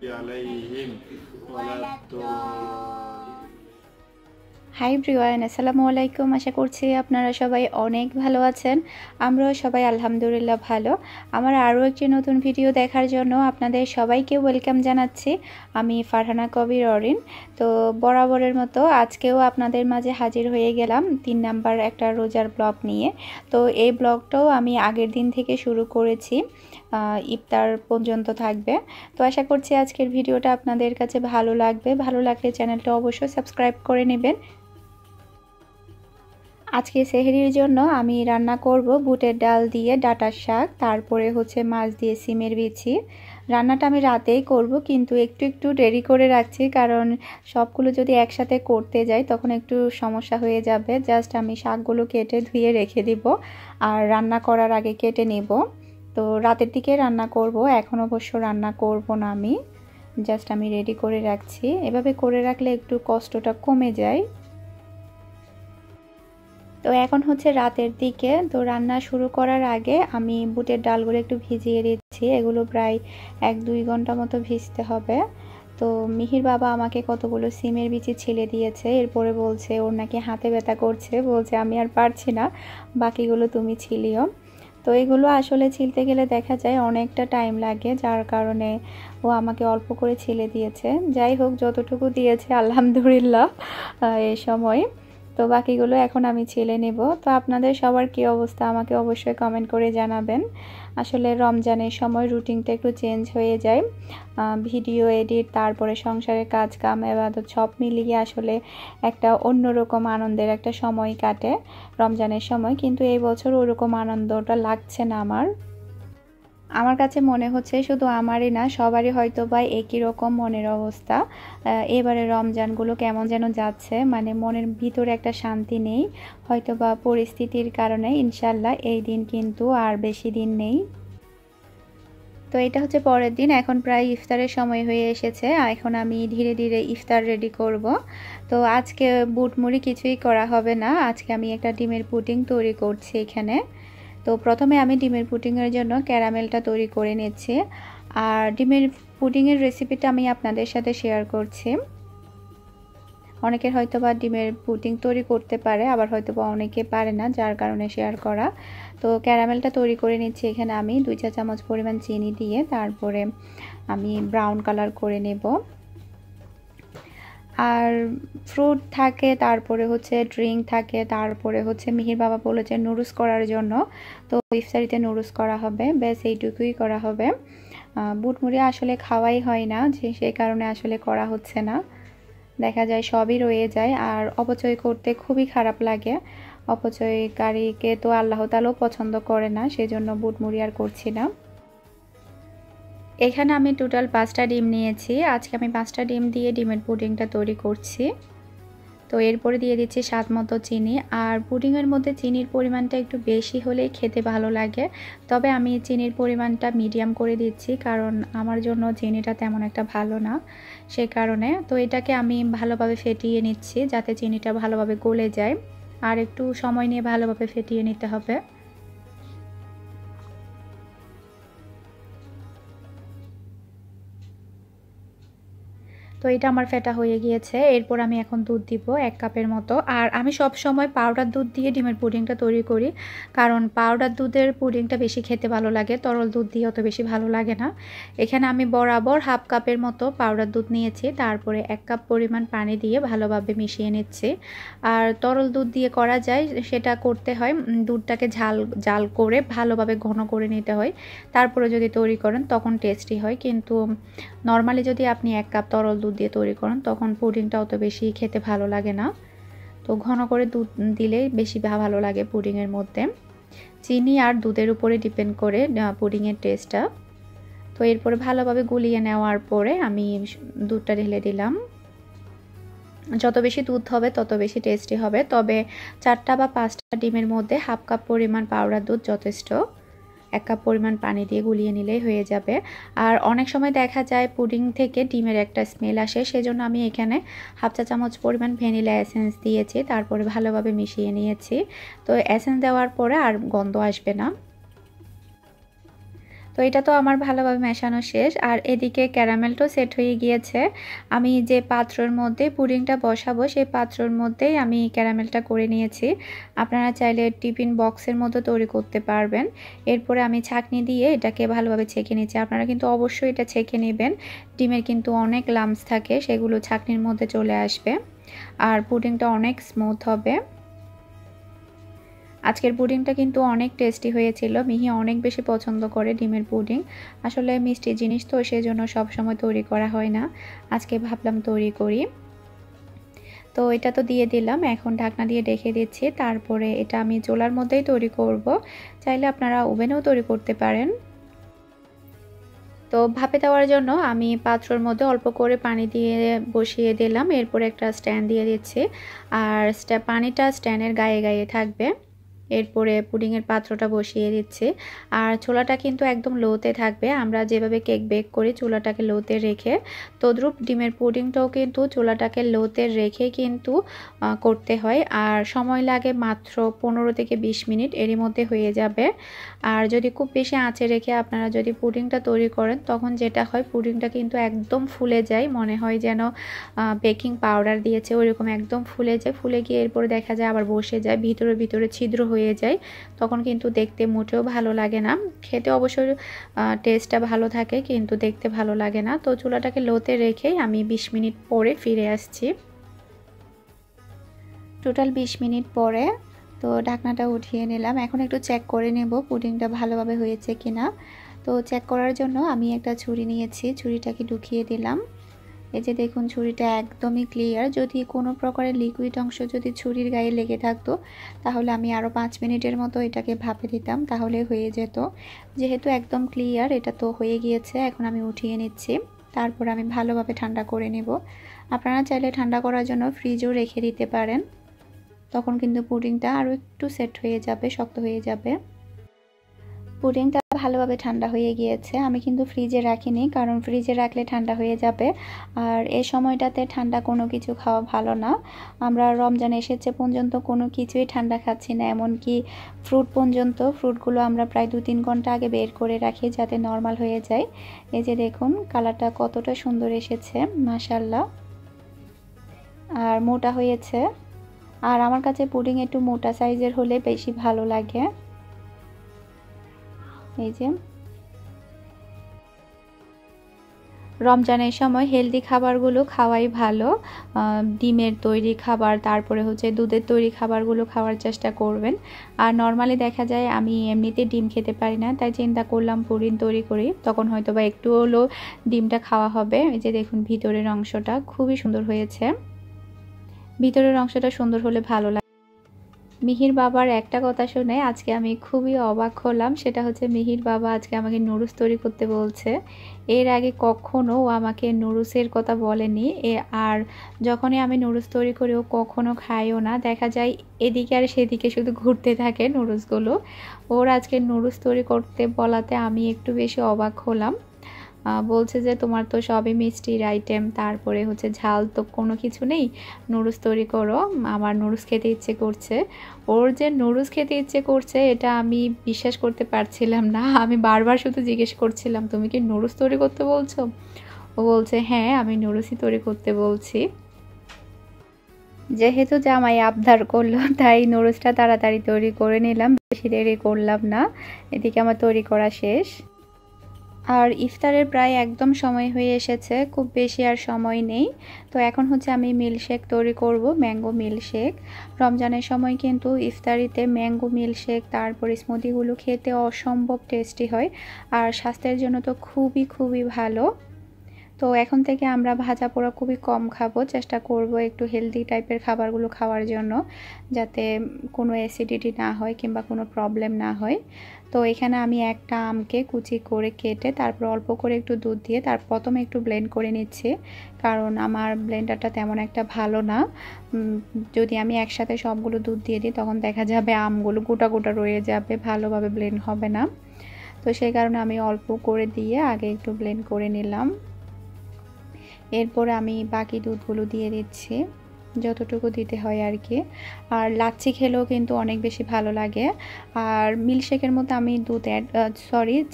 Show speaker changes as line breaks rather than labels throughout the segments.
عليهم ولا الضالين।
Hi everyone, আসসালামু আলাইকুম। আশা করছি আপনারা সবাই অনেক ভালো আছেন। আমরাও সবাই আলহামদুলিল্লাহ ভালো। আমার আরও একটি নতুন ভিডিও দেখার জন্য আপনাদের সবাইকে ওয়েলকাম জানাচ্ছি। আমি ফারহানা কবির অরিন। তো বরাবরের মতো আজকেও আপনাদের মাঝে হাজির হয়ে গেলাম 3 নাম্বার একটা রোজার ব্লগ নিয়ে। তো এই ব্লগটাও আমি আগের দিন থেকে শুরু করেছি, ইফতার পর্যন্ত থাকবে। তো আশা করছি আজকের ভিডিওটা আপনাদের কাছে ভালো লাগবে। ভালো লাগলে চ্যানেলটা অবশ্যই সাবস্ক্রাইব করে নেবেন। আজকে সেহরির জন্য আমি রান্না করব বুটের ডাল দিয়ে ডাঁটার শাক, তারপরে হচ্ছে মাছ দিয়ে সিমের বিচি। রান্নাটা আমি রাতেই করব, কিন্তু একটু দেরি করে রাখছি, কারণ সবগুলো যদি একসাথে করতে যাই তখন একটু সমস্যা হয়ে যাবে। জাস্ট আমি শাকগুলো কেটে ধুয়ে রেখে দিব, আর রান্না করার আগে কেটে নেব। তো রাতের দিকে রান্না করব, এখন অবশ্য রান্না করব না। আমি জাস্ট আমি রেডি করে রাখছি। এভাবে করে রাখলে একটু কষ্টটা কমে যায়। তো এখন হচ্ছে রাতের দিকে। তো রান্না শুরু করার আগে আমি বুটের ডালগুলো একটু ভিজিয়ে দিচ্ছি। এগুলো প্রায় 1-2 ঘন্টা মতো ভিজতে হবে। তো মিহির বাবা আমাকে কতগুলো সিমের বিচি ছিলে দিয়েছে। এরপরে বলছে ওর নাকি হাতে ব্যথা করছে, বলছে আমি আর পারছি না, বাকিগুলো তুমি ছিলিও। তো এগুলো আসলে ছিলতে গেলে দেখা যায় অনেকটা টাইম লাগে, যার কারণে ও আমাকে অল্প করে ছিলে দিয়েছে। যাই হোক, যতটুকু দিয়েছে আলহামদুলিল্লাহ এই সময়। তো বাকিগুলো এখন আমি ছিলে নেব। তো আপনাদের সবার কী অবস্থা আমাকে অবশ্যই কমেন্ট করে জানাবেন। আসলে রমজানের সময় রুটিনটা একটু চেঞ্জ হয়ে যায়। ভিডিও এডিট, তারপরে সংসারের কাজ কাম, ইবাদত সব মিলিয়ে আসলে একটা অন্যরকম আনন্দের একটা সময় কাটে রমজানের সময়। কিন্তু এই বছর ওরকম আনন্দটা লাগছে না আমার কাছে মনে হচ্ছে শুধু আমারই না, সবারই হয়তো বা একই রকম মনের অবস্থা। এবারে রমজানগুলো কেমন যেন যাচ্ছে, মানে মনের ভিতরে একটা শান্তি নেই, হয়তো বা পরিস্থিতির কারণে। ইনশাল্লাহ এই দিন কিন্তু আর বেশি দিন নেই। তো এটা হচ্ছে পরের দিন, এখন প্রায় ইফতারের সময় হয়ে এসেছে। এখন আমি ধীরে ধীরে ইফতার রেডি করব। তো আজকে বুট মুড়ি কিছুই করা হবে না, আজকে আমি একটা ডিমের পুডিং তৈরি করছি এখানে। তো প্রথমে আমি ডিমের পুডিংয়ের জন্য ক্যারামেলটা তৈরি করে নিচ্ছি, আর ডিমের পুডিংয়ের রেসিপিটা আমি আপনাদের সাথে শেয়ার করছি। অনেকের হয়তো বা ডিমের পুডিং তৈরি করতে পারে, আবার হয়তো বা অনেকে পারে না, যার কারণে শেয়ার করা। তো ক্যারামেলটা তৈরি করে নিচ্ছি এখানে আমি 2 চা চামচ পরিমাণ চিনি দিয়ে, তারপরে আমি ব্রাউন কালার করে নেব। আর ফ্রুট থাকে, তারপরে হচ্ছে ড্রিঙ্ক থাকে, তারপরে হচ্ছে মিহির বাবা বলেছে নুডলস করার জন্য। তো ইফতারিতে নুডলস করা হবে, ব্যাস এইটুকুই করা হবে। বুট মুড়ি আসলে খাওয়াই হয় না, সেই কারণে আসলে করা হচ্ছে না। দেখা যায় সবই রয়ে যায়, আর অপচয় করতে খুবই খারাপ লাগে। অপচয়কারীকে তো আল্লাহ তাআলাও পছন্দ করে না, সেজন্য বুট মুড়ি আর করছি না। এখানে আমি টোটাল 5টা ডিম নিয়েছি। আজকে আমি 5টা ডিম দিয়ে ডিমের পুডিংটা তৈরি করছি। তো এরপরে দিয়ে দিচ্ছি স্বাদ মতো চিনি। আর পুডিংয়ের মধ্যে চিনির পরিমাণটা একটু বেশি হলে খেতে ভালো লাগে, তবে আমি চিনির পরিমাণটা মিডিয়াম করে দিচ্ছি, কারণ আমার জন্য চিনিটা তেমন একটা ভালো না, সে কারণে। তো এটাকে আমি ভালোভাবে ফেটিয়ে নিচ্ছি, যাতে চিনিটা ভালোভাবে গলে যায়, আর একটু সময় নিয়ে ভালোভাবে ফেটিয়ে নিতে হবে। তো এটা আমার ফেটা হয়ে গিয়েছে। এরপর আমি এখন দুধ দিব 1 কাপের মতো। আর আমি সব সময় পাউডার দুধ দিয়ে ডিমের পুডিংটা তৈরি করি, কারণ পাউডার দুধের পুডিংটা বেশি খেতে ভালো লাগে, তরল দুধ দিয়ে অত বেশি ভালো লাগে না। এখানে আমি বরাবর 1/2 কাপের মতো পাউডার দুধ নিয়েছি, তারপরে 1 কাপ পরিমাণ পানি দিয়ে ভালোভাবে মিশিয়ে নিচ্ছি। আর তরল দুধ দিয়ে করা যায়, সেটা করতে হয় দুধটাকে জাল করে ভালোভাবে ঘন করে নিতে হয়, তারপরে যদি তৈরি করেন তখন টেস্টি হয়। কিন্তু নর্মালি যদি আপনি 1 কাপ তরল দুধ দিয়ে তৈরি করেন তখন পুডিংটা অত বেশি খেতে ভালো লাগে না। তো ঘন করে দুধ দিলেই বেশি ভালো লাগে পুডিংয়ের মধ্যে। চিনি আর দুধের উপরে ডিপেন্ড করে পুডিংয়ের টেস্টটা। তো এরপরে ভালোভাবে গুলিয়ে নেওয়ার পরে আমি দুধটা ঢেলে দিলাম। যত বেশি দুধ হবে তত বেশি টেস্টি হবে, তবে 4টা বা 5টা ডিমের মধ্যে 1/2 কাপ পরিমাণ পাউডার দুধ যথেষ্ট। 1 কাপ পরিমাণ পানি দিয়ে গুলিয়ে নিলেই হয়ে যাবে। আর অনেক সময় দেখা যায় পুডিং থেকে ডিমের একটা স্মেল আসে, সেজন্য আমি এখানে 1/2 চা চামচ পরিমাণ ভ্যানিলা এসেন্স দিয়েছি, তারপরে ভালোভাবে মিশিয়ে নিয়েছি। তো এসেন্স দেওয়ার পরে আর গন্ধ আসবে না। তো তো এটা তো আমার ভালোভাবে মেশানো শেষ, আর এদিকে ক্যারামেলটাও সেট হয়ে গিয়েছে। আমি যে পাত্রের মধ্যে পুডিংটা বসাবো সেই পাত্রের মধ্যেই আমি ক্যারামেলটা করে নিয়েছি। আপনারা চাইলে টিফিন বক্সের মতো তৈরি করতে পারবেন। এরপরে আমি ছাঁকনি দিয়ে এটাকে ভালোভাবে ছেঁকে নিচ্ছি। আপনারা কিন্তু অবশ্যই এটা ছেঁকে নেবেন। ডিমের কিন্তু অনেক লাম্পস থাকে, সেগুলো ছাঁকনির মধ্যে চলে আসবে আর পুডিংটা অনেক স্মুথ হবে। আজকের পুডিংটা কিন্তু অনেক টেস্টি হয়েছিল। মিহি অনেক বেশি পছন্দ করে ডিমের পুডিং। আসলে মিষ্টি জিনিস তো, সেজন্য সবসময় তৈরি করা হয় না, আজকে ভাবলাম তৈরি করি। তো এটা তো দিয়ে দিলাম, এখন ঢাকনা দিয়ে ঢেকে দিচ্ছি। তারপরে এটা আমি চুলার মধ্যেই তৈরি করব, চাইলে আপনারা ওভেনেও তৈরি করতে পারেন। তো ভাপে দেওয়ার জন্য আমি পাত্রের মধ্যে অল্প করে পানি দিয়ে বসিয়ে দিলাম। এরপর একটা স্ট্যান্ড দিয়ে দিচ্ছি, আর পানিটা স্ট্যান্ডের গায়ে গায়ে থাকবে। এরপরে পুডিংয়ের পাত্রটা বসিয়ে দিচ্ছি, আর চুলাটা কিন্তু একদম লোতে থাকবে। আমরা যেভাবে কেক বেক করি চুলাটাকে লোতে রেখে, তদ্রূপ ডিমের পুডিংটাও কিন্তু চুলাটাকে লোতে রেখে কিন্তু করতে হয়। আর সময় লাগে মাত্র 15 থেকে 20 মিনিট, এরই মধ্যে হয়ে যাবে। আর যদি খুব বেশি আঁচে রেখে আপনারা যদি পুডিংটা তৈরি করেন, তখন যেটা হয় পুডিংটা কিন্তু একদম ফুলে যায়, মনে হয় যেন বেকিং পাউডার দিয়েছে ওইরকম একদম ফুলে যায়। ফুলে গিয়ে এরপরে দেখা যায় আবার বসে যায়, ভিতরে ভিতরে ছিদ্র হয়ে যায়, তখন কিন্তু দেখতে মোটেও ভালো লাগে না। খেতে অবশ্যই টেস্টটা ভালো থাকে, কিন্তু দেখতে ভালো লাগে না। তো চুলাটাকে লোতে রেখেই আমি 20 মিনিট পরে ফিরে আসছি। টোটাল 20 মিনিট পরে তো ঢাকনাটা উঠিয়ে নিলাম। এখন একটু চেক করে নেব পুডিংটা ভালোভাবে হয়েছে কিনা। তো চেক করার জন্য আমি একটা ছুরি নিয়েছি, ছুরিটাকে ঢুকিয়ে দিলাম। এই যে দেখুন ছুরিটা একদমই ক্লিয়ার। যদি কোনো প্রকারের লিকুইড অংশ যদি ছুরির গায়ে লেগে থাকতো, তাহলে আমি আরও 5 মিনিটের মতো এটাকে ভাপে দিতাম, তাহলে হয়ে যেত। যেহেতু একদম ক্লিয়ার, এটা তো হয়ে গিয়েছে। এখন আমি উঠিয়ে নিচ্ছি, তারপর আমি ভালোভাবে ঠান্ডা করে নেব। আপনারা চাইলে ঠান্ডা করার জন্য ফ্রিজেও রেখে দিতে পারেন, তখন কিন্তু পুডিংটা আরও একটু সেট হয়ে যাবে, শক্ত হয়ে যাবে। পুডিংটা ভালোভাবে ঠান্ডা হয়ে গিয়েছে। আমি কিন্তু ফ্রিজে রাখিনি, কারণ ফ্রিজে রাখলে ঠান্ডা হয়ে যাবে, আর এই সময়টাতে ঠান্ডা কোনো কিছু খাওয়া ভালো না। আমরা রমজান এসেছে পর্যন্ত কোনো কিছুই ঠান্ডা খাচ্ছি না, এমনকি ফ্রুট পর্যন্ত। ফ্রুটগুলো আমরা প্রায় 2-3 ঘন্টা আগে বের করে রাখি যাতে নর্মাল হয়ে যায়। এই যে দেখুন কালারটা কতটা সুন্দর এসেছে, মাশাআল্লাহ। আর মোটা হয়েছে, আর আমার কাছে পুডিং একটু মোটা সাইজের হলে বেশি ভালো লাগে। এই যে রমজানের সময় হেলদি খাবারগুলো খাওয়াই ভালো। ডিমের তৈরি খাবার, তারপরে হচ্ছে দুধের তৈরি খাবারগুলো খাওয়ার চেষ্টা করবেন। আর নর্মালি দেখা যায় আমি এমনিতে ডিম খেতে পারি না, তাই চিন্তা করলাম পুডিং তৈরি করি, তখন হয়তো বা একটু হলেও ডিমটা খাওয়া হবে। এই যে দেখুন ভিতরের অংশটা খুবই সুন্দর হয়েছে, ভিতরের অংশটা সুন্দর হলে ভালো লাগে। মিহির বাবার একটা কথা শুনে আজকে আমি খুবই অবাক হলাম, সেটা হচ্ছে মিহির বাবা আজকে আমাকে নুডলস তৈরি করতে বলছে। এর আগে কখনো ও আমাকে নুডলসের কথা বলেনি। আর যখনই আমি নুডলস তৈরি করি ও কখনো খায়ও না, দেখা যায় এদিকে আর সেদিকে শুধু ঘুরতে থাকে নুডলসগুলো। ওর আজকে নুডলস তৈরি করতে বলাতে আমি একটু বেশি অবাক হলাম। বলছে যে তোমার তো সবই মিষ্টির আইটেম, তারপরে হচ্ছে ঝাল তো কোনো কিছু নেই, নুডলস তৈরি করো, আমার নুডলস খেতে ইচ্ছে করছে। ওর যে নুডলস খেতে ইচ্ছে করছে এটা আমি বিশ্বাস করতে পারছিলাম না। আমি বারবার শুধু জিজ্ঞেস করছিলাম তুমি কি নুডলস তৈরি করতে বলছো? ও বলছে হ্যাঁ আমি নুডলসই তৈরি করতে বলছি। যেহেতু জামাই আবদার করলো তাই নুডলসটা তাড়াতাড়ি তৈরি করে নিলাম, বেশি দেরি করলাম না। এদিকে আমার তৈরি করা শেষ, আর ইফতারের প্রায় একদম সময় হয়ে এসেছে, খুব বেশি আর সময় নেই। তো এখন হচ্ছে আমি মিল্কশেক তৈরি করব, ম্যাঙ্গো মিল্কশেক। রমজানের সময় কিন্তু ইফতারিতে ম্যাঙ্গো মিল্কশেক তারপর স্মুদিগুলো খেতে অসম্ভব টেস্টি হয়, আর স্বাস্থ্যের জন্য তো খুবই খুবই ভালো। তো এখন থেকে আমরা ভাজা পোড়া খুবই কম খাবো, চেষ্টা করব একটু হেলদি টাইপের খাবারগুলো খাওয়ার জন্য, যাতে কোনো অ্যাসিডিটি না হয় কিংবা কোনো প্রবলেম না হয়। তো এখানে আমি একটা আমকে কুচি করে কেটে তারপর অল্প করে একটু দুধ দিয়ে তার প্রথমে একটু ব্লেন্ড করে নিচ্ছি, কারণ আমার ব্লেন্ডারটা তেমন একটা ভালো না। যদি আমি একসাথে সবগুলো দুধ দিয়ে দিই তখন দেখা যাবে আমগুলো গোটা গোটা রয়ে যাবে, ভালোভাবে ব্লেন্ড হবে না। তো সেই কারণে আমি অল্প করে দিয়ে আগে একটু ব্লেন্ড করে নিলাম। এরপর আমি বাকি দুধগুলো দিয়ে দিচ্ছি। যতটুকু দিতে হয় আর কি। আর লাচ্ছি খেলেও কিন্তু অনেক বেশি ভালো লাগে। আর মিল্কশেকের মধ্যে আমি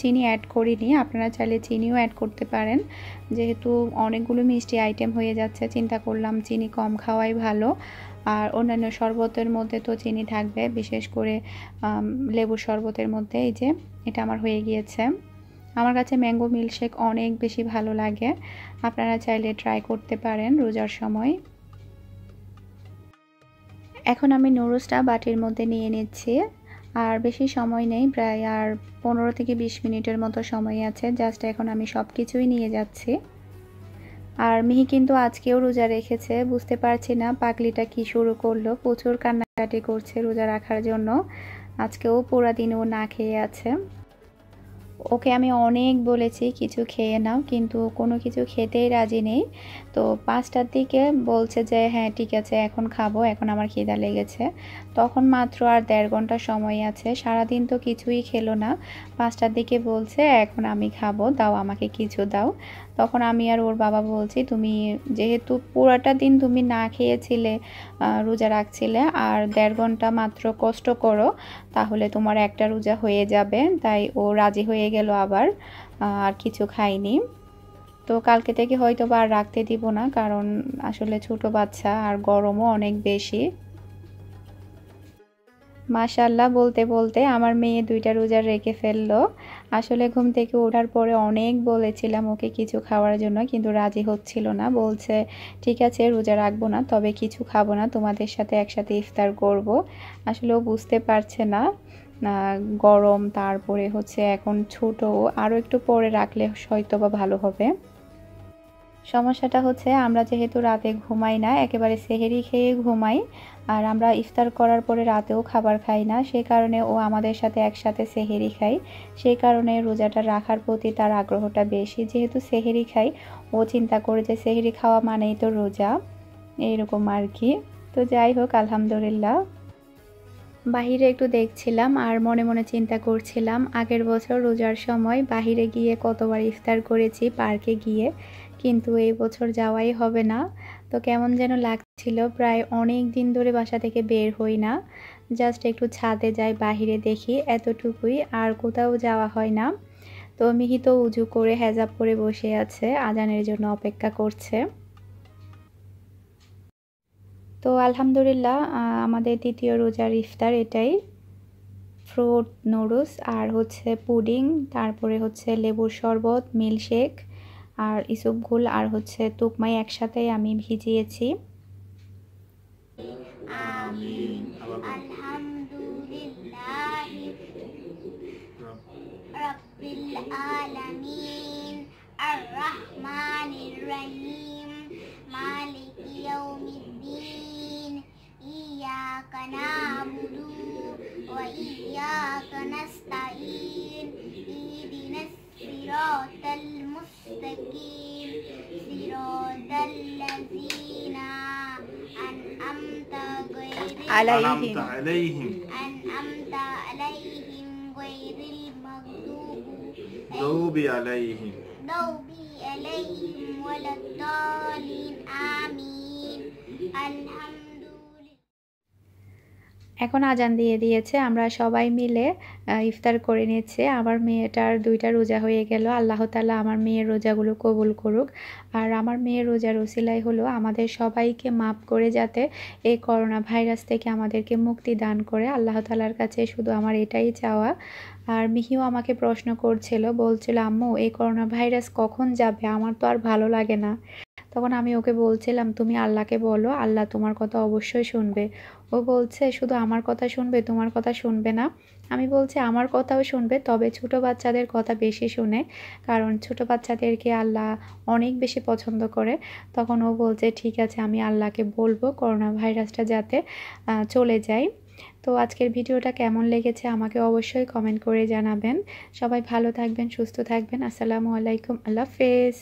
চিনি অ্যাড করিনি, আপনারা চাইলে চিনিও অ্যাড করতে পারেন। যেহেতু অনেকগুলো মিষ্টি আইটেম হয়ে যাচ্ছে, চিন্তা করলাম চিনি কম খাওয়াই ভালো। আর অন্যান্য শরবতের মধ্যে তো চিনি থাকবে, বিশেষ করে লেবুর শরবতের মধ্যে। এই যে এটা আমার হয়ে গিয়েছে। আমার কাছে ম্যাঙ্গো মিল্কশেক অনেক বেশি ভালো লাগে, আপনারা চাইলে ট্রাই করতে পারেন রোজার সময়। এখন আমি নুডলসটা বাটির মধ্যে নিয়ে নিচ্ছি। আর বেশি সময় নেই, প্রায় আর 15 থেকে 20 মিনিটের মতো সময় আছে। জাস্ট এখন আমি সব কিছুই নিয়ে যাচ্ছি। আর মিহি কিন্তু আজকেও রোজা রেখেছে, বুঝতে পারছি না পাগলিটা কি শুরু করলো, প্রচুর কান্নাকাটি করছে রোজা রাখার জন্য। আজকেও পুরা দিন ও না খেয়ে আছে। ওকে আমি অনেক বলেছি কিছু খেয়ে নাও, কিন্তু কোনো কিছু খেতেই রাজি নেই। তো 5টার দিকে বলছে যে হ্যাঁ ঠিক আছে এখন খাবো, এখন আমার খিদা লেগেছে। তখন মাত্র আর 1.5 ঘন্টা সময় আছে, সারাদিন তো কিছুই খেলো না। 5টার দিকে বলছে এখন আমি খাবো, দাও আমাকে কিছু দাও। তখন আমি আর ওর বাবা বলছি, তুমি যেহেতু পুরাটা দিন তুমি না খেয়েছিলে, রোজা রাখছিলে, আর 1.5 ঘন্টা মাত্র কষ্ট করো, তাহলে তোমার একটা রোজা হয়ে যাবে। তাই ও রাজি হয়ে গেল আবার, আর কিছু খাইনি। তো কালকে থেকে হয়তো বা আর রাখতে দিব না, কারণ আসলে ছোট বাচ্চা আর গরমও অনেক বেশি। মাশাআল্লাহ বলতে বলতে আমার মেয়ে 2টা রোজা রেখে ফেললো। আসলে ঘুম থেকে ওঠার পরে অনেক বলেছিলাম ওকে কিছু খাওয়ার জন্য, কিন্তু রাজি হচ্ছিল না। বলছে ঠিক আছে রোজা রাখবো না, তবে কিছু খাবো না, তোমাদের সাথে একসাথে ইফতার করব। আসলে ও বুঝতে পারছে না গরম, তারপরে হচ্ছে এখন ছোট, আরও একটু পরে রাখলে হয়তো বা ভালো হবে। সমস্যাটা হচ্ছে আমরা যেহেতু রাতে ঘুমাই না, একেবারে সেহেরি খেয়ে ঘুমাই, আর আমরা ইফতার করার পরে রাতেও খাবার খাই না, সেই কারণে ও আমাদের সাথে একসাথে সেহেরি খাই। সেই কারণে রোজাটা রাখার প্রতি তার আগ্রহটা বেশি। যেহেতু সেহেরি খাই, ও চিন্তা করে যে সেহেরি খাওয়া মানেই তো রোজা, এইরকম আর কি। তো যাই হোক, আলহামদুলিল্লাহ। বাহিরে একটু দেখছিলাম আর মনে মনে চিন্তা করছিলাম, আগের বছর রোজার সময় বাহিরে গিয়ে কতবার ইফতার করেছি পার্কে গিয়ে, কিন্তু এই বছর যাওয়াই হবে না। তো কেমন যেন লাগছিল, প্রায় অনেক দিন ধরে বাসা থেকে বের হই না। জাস্ট একটু ছাদে যাই, বাহিরে দেখি, এতটুকুই, আর কোথাও যাওয়া হয় না। তো মিহি তো উজু করে হেজাব পরে বসে আছে, আজানের জন্য অপেক্ষা করছে। তো আলহামদুলিল্লাহ, আমাদের দ্বিতীয় রোজার ইফতার এটাই। ফ্রুট নুডলস আর হচ্ছে পুডিং, তারপরে হচ্ছে লেবুর শরবত, মিল্কশেক আর ইসুপগুল আর হচ্ছে তুকমাই একসাথেই আমি ভিজিয়েছি।
আমিন।
আলহামদুলিল্লাহি রাব্বিল আলামিন আর রহমানির রহিম মালিকি ইয়াউমিদ্দিন ইয়্যাকা না'বুদু ওয়া ইয়্যাকা নাস্তাঈন ইহদিনাস সিরাতাল মুস্তাকিম সিরাতাল লাযীনা আন'আমতা
أنعمت عليهم
غير
غضب عليهم
ولا الضالين آمين
এখন আজান দিয়ে দিয়েছে, আমরা সবাই মিলে ইফতার করে নিচ্ছে। আমার মেয়েটার 2টা রোজা হয়ে গেল। আল্লাহ তাআলা আমার মেয়ের রোজাগুলো কবুল করুক। আর আমার মেয়ের রোজার উসিলাই হলো আমাদের সবাইকে মাফ করে, যাতে এই করোনা ভাইরাস থেকে আমাদেরকে মুক্তি দান করে। আল্লাহ তাআলার কাছে শুধু আমার এটাই চাওয়া। আর মিহিও আমাকে প্রশ্ন করছিল, বলছিল আম্মু এই করোনা ভাইরাস কখন যাবে, আমার তো আর ভালো লাগে না। তখন আমি ওকে বলছিলাম তুমি আল্লাহকে বলো, আল্লাহ তোমার কথা অবশ্যই শুনবে। ও বলছে শুধু আমার কথা শুনবে, তোমার কথা শুনবে না। আমি বলছি আমার কথাও শুনবে, তবে ছোট বাচ্চাদের কথা বেশি শুনে, কারণ ছোট বাচ্চাদেরকে আল্লাহ অনেক বেশি পছন্দ করে। তখন ও বলছে ঠিক আছে আমি আল্লাহকে বলবো করোনা ভাইরাসটা যাতে চলে যায়। তো আজকের ভিডিওটা কেমন লেগেছে আমাকে অবশ্যই কমেন্ট করে জানাবেন। সবাই ভালো থাকবেন, সুস্থ থাকবেন। আসসালামু আলাইকুম, আল্লাহ হাফেজ।